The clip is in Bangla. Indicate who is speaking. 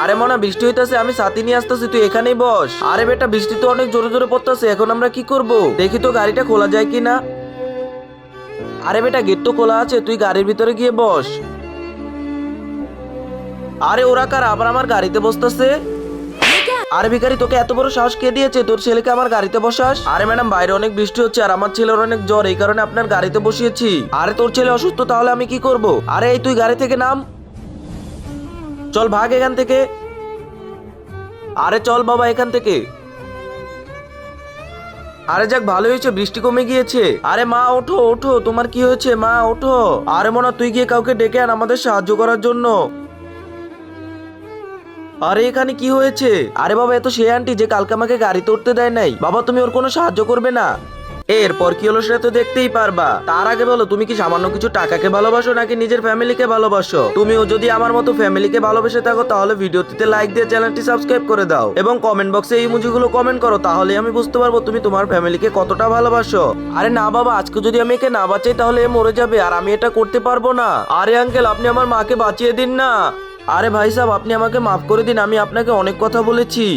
Speaker 1: আরে মনা বৃষ্টি হইতাছে, আমি ছাতি নিয়ে আসতেছি, তুই এখানেই বস। আরে বেটা বৃষ্টি তো অনেক জোরে জোরে পড়তেছে, এখন আমরা কি করব? দেখি তো গাড়িটা খোলা যায় কিনা। আরে বেটা গেট তো খোলা আছে, তুই গাড়ির ভিতরে গিয়ে বস। আরে ওরা কার আবার আমার গাড়িতে বসতেছে? আরে ভিখারি, তোকে এত বড় সাহস কে দিয়েছে তোর ছেলেকে আমার গাড়িতে বসাস? আরে ম্যাডাম বাইরে অনেক বৃষ্টি হচ্ছে আর আমার ছেলের অনেক জ্বর, এই কারণে আপনার গাড়িতে বসিয়েছি। আরে তোর ছেলে অসুস্থ, তাহলে আমি কি করব? আরে এই তুই গাড়ি থেকে নাম, চল ভাগ এখান থেকে। আরে চল বাবা এখান থেকে। আরে যাক ভালো হয়েছে, বৃষ্টি কমে গিয়েছে। আরে মা ওঠো ওঠো, তোমার কি হয়েছে মা? ওঠো। আরে মনা তুই গিয়ে কাউকে ডেকে আন আমাদের সাহায্য করার জন্য। আরে এখানে কি হয়েছে? আরে বাবা এত সেই আন্টি যে কালকে আমাকে গাড়িতে উঠতে দেয় নাই। বাবা তুমি ওর কোনো সাহায্য করবে না? এরপর কি হলো সেটা তো দেখতেই পারবা। তার আগে বলো, তুমি কি সামান্য কিছু টাকাকে ভালোবাসো নাকি নিজের ফ্যামিলিকে ভালোবাসো? তুমিও যদি আমার মতো ফ্যামিলিকে ভালোবেসে থাকো তাহলে ভিডিওটিতে লাইক দিয়ে চ্যানেলটি সাবস্ক্রাইব করে দাও এবং কমেন্ট বক্সে এই ইমোজিগুলো কমেন্ট করো, তাহলে আমি বুঝতে পারবো তুমি তোমার ফ্যামিলিকে কতটা ভালোবাসো। আরে না বাবা, আজকে যদি আমি একে না বাঁচাই তাহলে এ মরে যাবে আর আমি এটা করতে পারবো না। আরে আঙ্কেল আপনি আমার মাকে বাঁচিয়ে দিন না। আরে ভাই সাহেব আপনি আমাকে মাফ করে দিন, আমি আপনাকে অনেক কথা বলেছি।